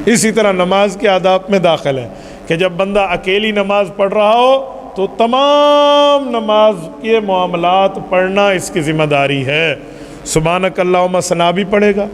اسی طرح نماز کے آداب میں داخل ہے کہ جب بندہ اکیلی نماز پڑھ رہا ہو تو تمام نماز کے معاملات پڑھنا اس کی ذمہ داری ہے۔ سبحانک اللہم ثنا بھی پڑھے گا،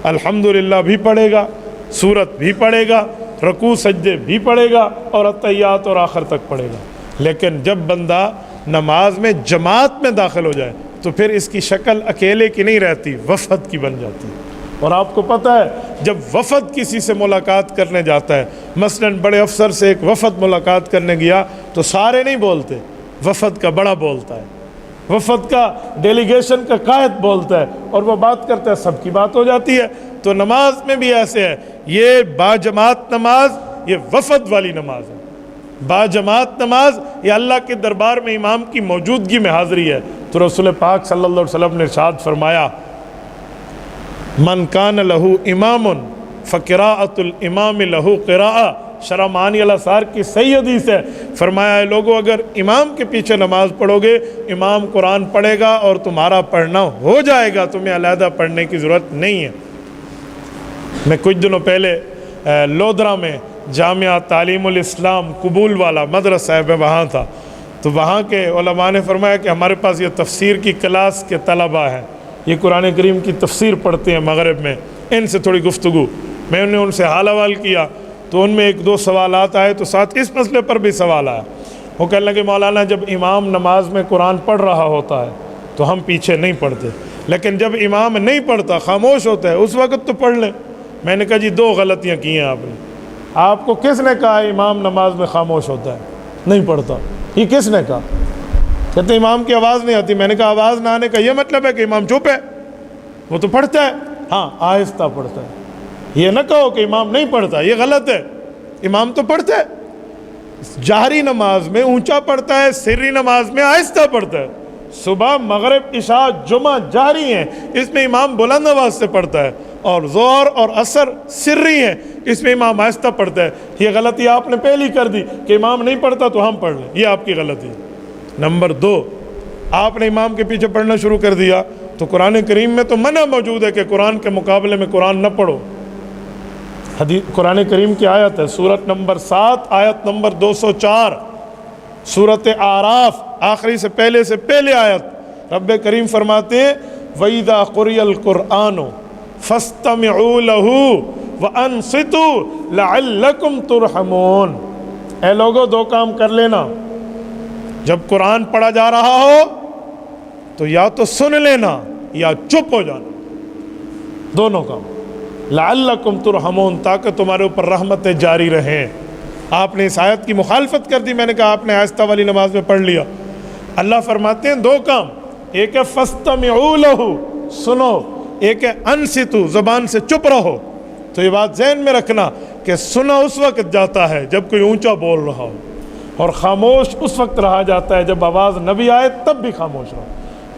الحمدللہ بھی پڑھے گا، سورت بھی پڑھے گا، رکوع سجدے بھی پڑھے گا اور اتحیات اور آخر تک پڑھے گا۔ لیکن جب بندہ نماز میں جماعت میں داخل ہو جائے تو پھر اس کی شکل اکیلے کی نہیں رہتی، وفد کی بن جاتی ہے۔ اور آپ کو پتہ ہے جب وفد کسی سے ملاقات کرنے جاتا ہے، مثلا بڑے افسر سے ایک وفد ملاقات کرنے گیا تو سارے نہیں بولتے، وفد کا بڑا بولتا ہے، وفد کا ڈیلیگیشن کا قائد بولتا ہے اور وہ بات کرتا ہے، سب کی بات ہو جاتی ہے۔ تو نماز میں بھی ایسے ہے، یہ باجماعت نماز یہ وفد والی نماز ہے۔ باجماعت نماز یہ اللہ کے دربار میں امام کی موجودگی میں حاضری ہے۔ تو رسول پاک صلی اللہ علیہ وسلم نے ارشاد فرمایا، من کان لہو امام فقراءۃ الامام لہو قراءۃ، شرح معانی الاثار کی صحیح حدیث ہے۔ فرمایا ہے لوگوں اگر امام کے پیچھے نماز پڑھو گے، امام قرآن پڑھے گا اور تمہارا پڑھنا ہو جائے گا، تمہیں علیحدہ پڑھنے کی ضرورت نہیں ہے۔ میں کچھ دنوں پہلے لودھرا میں جامعہ تعلیم الاسلام قبول والا مدرسہ ہے، میں وہاں تھا، تو وہاں کے علماء نے فرمایا کہ ہمارے پاس یہ تفسیر کی کلاس کے طلبہ ہیں، یہ قرآن کریم کی تفسیر پڑھتے ہیں مغرب میں، ان سے تھوڑی گفتگو، میں نے ان سے حال احوال کیا تو ان میں ایک دو سوالات آئے، تو ساتھ اس مسئلے پر بھی سوال آیا۔ وہ کہنے لگے مولانا جب امام نماز میں قرآن پڑھ رہا ہوتا ہے تو ہم پیچھے نہیں پڑھتے، لیکن جب امام نہیں پڑھتا خاموش ہوتا ہے اس وقت تو پڑھ لیں۔ میں نے کہا جی دو غلطیاں کی ہیں آپ نے۔ آپ کو کس نے کہا امام نماز میں خاموش ہوتا ہے نہیں پڑھتا؟ یہ کس نے کہا؟ کہتے امام کی آواز نہیں آتی۔ میں نے کہا آواز نہ آنے کا یہ مطلب ہے کہ امام چپ ہے، وہ تو پڑھتا ہے، ہاں آہستہ پڑھتا ہے۔ یہ نہ کہو کہ امام نہیں پڑھتا، یہ غلط ہے، امام تو پڑھتا ہے، جہری نماز میں اونچا پڑھتا ہے، سری نماز میں آہستہ پڑھتا ہے۔ صبح مغرب عشاء جمعہ جہری ہیں، اس میں امام بلند آواز سے پڑھتا ہے، اور ظہر اور عصر سری ہیں، اس میں امام آہستہ پڑھتا ہے۔ یہ غلطی آپ نے پہلی کر دی کہ امام نہیں پڑھتا تو ہم پڑھ لیں، یہ آپ کی غلطی ہے۔ نمبر دو، آپ نے امام کے پیچھے پڑھنا شروع کر دیا تو قرآن کریم میں تو منع موجود ہے کہ قرآن کے مقابلے میں قرآن نہ پڑھو۔ قرآن کریم کی آیت ہے سورت نمبر 7 آیت نمبر 204، سورت اعراف آخری سے پہلے آیت، رب کریم فرماتے ہیں وَإِذَا قُرِئَ الْقُرْآنُ فَاسْتَمِعُوا لَهُ وَأَنصِتُوا لَعَلَّكُمْ تُرْحَمُونَ۔ اے لوگو دو کام کر لینا، جب قرآن پڑھا جا رہا ہو تو یا تو سن لینا یا چپ ہو جانا، دونوں کام، لعلکم ترحمون، تاکہ تمہارے اوپر رحمتیں جاری رہیں۔ آپ نے اس آیت کی مخالفت کر دی، میں نے کہا آپ نے آہستہ والی نماز میں پڑھ لیا۔ اللہ فرماتے ہیں دو کام، ایک ہے فاستمعوا لہ، سنو، ایک ہے انصتوا، زبان سے چپ رہو۔ تو یہ بات ذہن میں رکھنا کہ سنا اس وقت جاتا ہے جب کوئی اونچا بول رہا ہو، اور خاموش اس وقت رہا جاتا ہے جب آواز نہ بھی آئے تب بھی خاموش رہو۔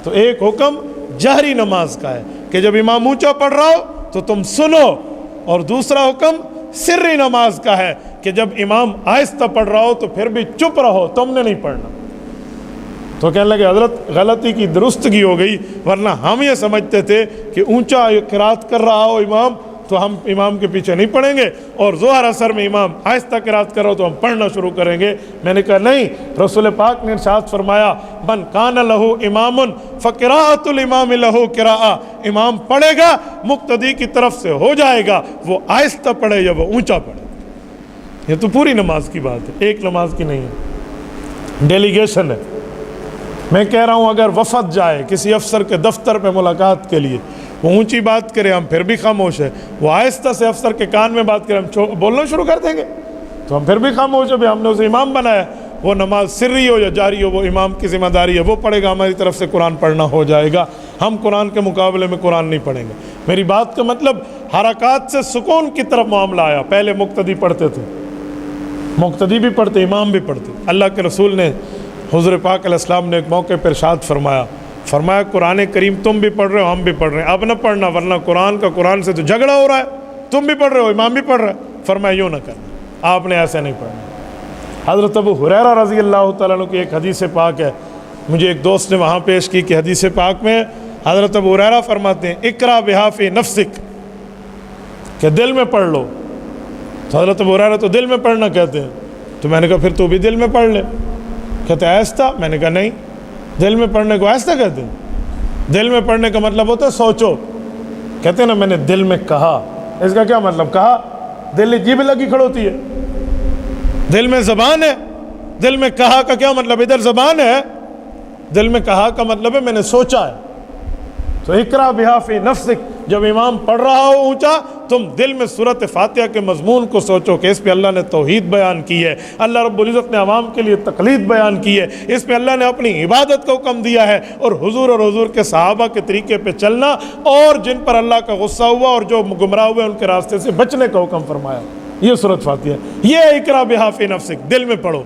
تو ایک حکم جہری نماز کا ہے کہ جب امام اونچا پڑھ رہا ہو تو تم سنو، اور دوسرا حکم سری نماز کا ہے کہ جب امام آہستہ پڑھ رہا ہو تو پھر بھی چپ رہو، تم نے نہیں پڑھنا۔ تو کہنے لگے حضرت غلطی کی درستگی ہو گئی، ورنہ ہم یہ سمجھتے تھے کہ اونچا قرات کر رہا ہو امام تو ہم امام کے پیچھے نہیں پڑھیں گے، اور ظہر عصر میں امام آہستہ قرات کر رہا ہو تو ہم پڑھنا شروع کریں گے۔ میں نے کہا نہیں، رسول پاک نے ارشاد فرمایا من کان لہ امام فقراءۃ الامام لہ قراءۃ، امام پڑھے گا مقتدی کی طرف سے ہو جائے گا، وہ آہستہ پڑھے یا وہ اونچا پڑھے۔ یہ تو پوری نماز کی بات ہے، ایک نماز کی نہیں ہے، ڈیلیگیشن ہے۔ میں کہہ رہا ہوں اگر وفد جائے کسی افسر کے دفتر پہ ملاقات کے لیے، وہ اونچی بات کرے ہم پھر بھی خاموش ہے، وہ آہستہ سے افسر کے کان میں بات کرے ہم بولنا شروع کر دیں گے تو ہم پھر بھی خاموش ہے، بھی ہم نے اسے امام بنایا۔ وہ نماز سری ہو یا جاری ہو وہ امام کی ذمہ داری ہے، وہ پڑھے گا، ہماری طرف سے قرآن پڑھنا ہو جائے گا، ہم قرآن کے مقابلے میں قرآن نہیں پڑھیں گے۔ میری بات کا مطلب حرکات سے سکون کی طرف معاملہ آیا۔ پہلے مقتدی پڑھتے تھے، مقتدی بھی پڑھتے، امام بھی پڑھتے۔ اللہ کے رسول نے، حضور پاک علیہ السلام نے ایک موقع پر ارشاد فرمایا قرآن کریم تم بھی پڑھ رہے ہو ہم بھی پڑھ رہے ہیں، اب نہ پڑھنا ورنہ قرآن سے تو جھگڑا ہو رہا ہے، تم بھی پڑھ رہے ہو امام بھی پڑھ رہا ہے۔ فرمایا یوں نہ کرنا، آپ نے ایسے نہیں پڑھنا۔ حضرت ابو ہریرہ رضی اللہ تعالیٰ عنہ کی ایک حدیث پاک ہے، مجھے ایک دوست نے وہاں پیش کی کہ حدیث پاک میں حضرت ابو ہریرہ فرماتے ہیں اقرا بہا فی نفسک، کہ دل میں پڑھ لو تو حضرت ابو ہریرہ تو دل میں پڑھنا کہتے ہیں. تو میں نے کہا پھر تو بھی دل میں پڑھ لے. کہتے ہیں آہستہ. میں نے کہا نہیں, دل میں پڑھنے کو آہستہ کہتے ہیں؟ دل میں پڑھنے کا مطلب ہوتا ہے سوچو. کہتے ہیں نا میں نے دل میں کہا, اس کا کیا مطلب؟ کہا دل جیب لگی کھڑوتی ہے, دل میں زبان ہے. دل میں کہا کا کیا مطلب؟ ادھر زبان ہے, دل میں کہا کا مطلب ہے میں نے سوچا ہے. تو اقرا بہا فی نفسک, جب امام پڑھ رہا ہو اونچا, تم دل میں سورۃ فاتحہ کے مضمون کو سوچو کہ اس پہ اللہ نے توحید بیان کی ہے, اللہ رب العزت نے عوام کے لیے تقلید بیان کی ہے, اس پہ اللہ نے اپنی عبادت کو حکم دیا ہے, اور حضور کے صحابہ کے طریقے پہ چلنا, اور جن پر اللہ کا غصہ ہوا اور جو گمراہ ہوئے ان کے راستے سے بچنے کا حکم فرمایا. یہ سورۃ فاتحہ, یہ اقرا بہا فی نفسک, دل میں پڑھو.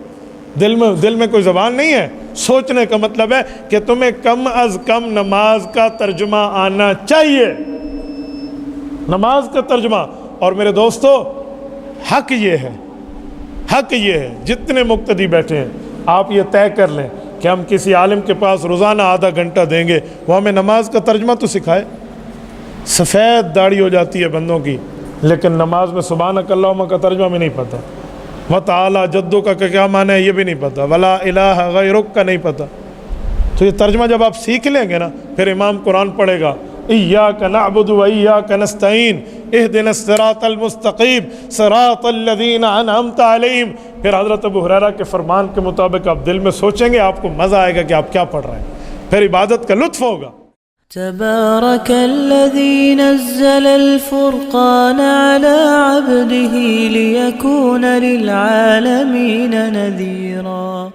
دل میں کوئی زبان نہیں ہے. سوچنے کا مطلب ہے کہ تمہیں کم از کم نماز کا ترجمہ آنا چاہیے, نماز کا ترجمہ. اور میرے دوستو, حق یہ ہے جتنے مقتدی بیٹھے ہیں آپ یہ طے کر لیں کہ ہم کسی عالم کے پاس روزانہ آدھا گھنٹہ دیں گے, وہ ہمیں نماز کا ترجمہ تو سکھائے. سفید داڑھی ہو جاتی ہے بندوں کی, لیکن نماز میں سبحانک اللہم کا ترجمہ بھی نہیں پتہ, وتعالی جدو کا کیا معنی ہے یہ بھی نہیں پتہ, ولا الہ غیرک کا نہیں پتہ. تو یہ ترجمہ جب آپ سیکھ لیں گے نا, پھر امام قرآن پڑھے گا, ایاک نعبد و ایاک نستعین اہدنا الصراط المستقیم صراط الذین انعمت علیہم. پھر حضرت ابو ہریرہ کے فرمان کے مطابق آپ دل میں سوچیں گے, آپ کو مزہ آئے گا کہ آپ کیا پڑھ رہے ہیں, پھر عبادت کا لطف ہوگا. تبارك الذي نزل الفرقان على عبده ليكون للعالمين نذيرا.